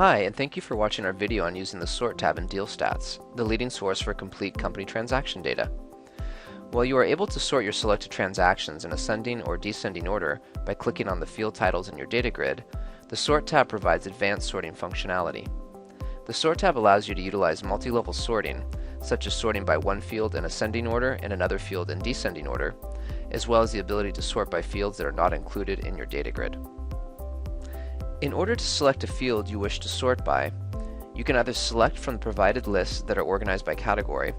Hi, and thank you for watching our video on using the Sort tab in DealStats, the leading source for complete company transaction data. While you are able to sort your selected transactions in ascending or descending order by clicking on the field titles in your data grid, the Sort tab provides advanced sorting functionality. The Sort tab allows you to utilize multi-level sorting, such as sorting by one field in ascending order and another field in descending order, as well as the ability to sort by fields that are not included in your data grid. In order to select a field you wish to sort by, you can either select from the provided lists that are organized by category,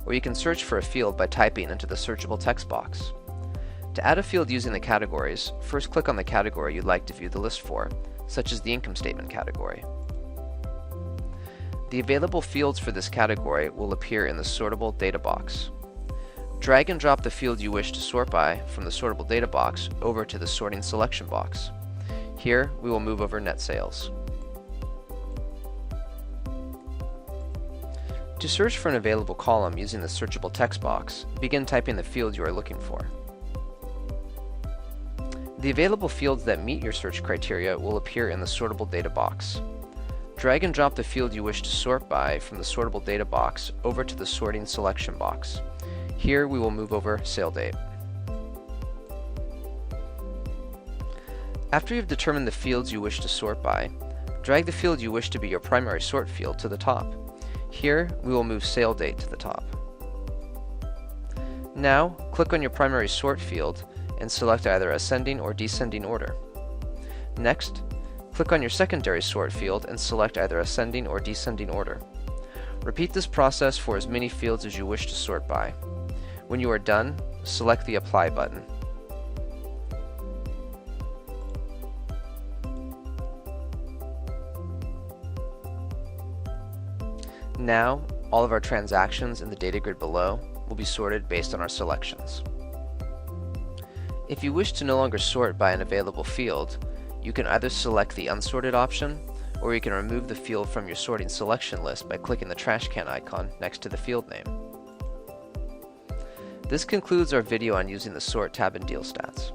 or you can search for a field by typing into the searchable text box. To add a field using the categories, first click on the category you'd like to view the list for, such as the income statement category. The available fields for this category will appear in the sortable data box. Drag and drop the field you wish to sort by from the sortable data box over to the sorting selection box. Here, we will move over net sales. To search for an available column using the searchable text box, begin typing the field you are looking for. The available fields that meet your search criteria will appear in the sortable data box. Drag and drop the field you wish to sort by from the sortable data box over to the sorting selection box. Here, we will move over sale date. After you've determined the fields you wish to sort by, drag the field you wish to be your primary sort field to the top. Here, we will move sale date to the top. Now, click on your primary sort field and select either ascending or descending order. Next, click on your secondary sort field and select either ascending or descending order. Repeat this process for as many fields as you wish to sort by. When you are done, select the Apply button. Now, all of our transactions in the data grid below will be sorted based on our selections. If you wish to no longer sort by an available field, you can either select the unsorted option, or you can remove the field from your sorting selection list by clicking the trash can icon next to the field name. This concludes our video on using the Sort tab in DealStats.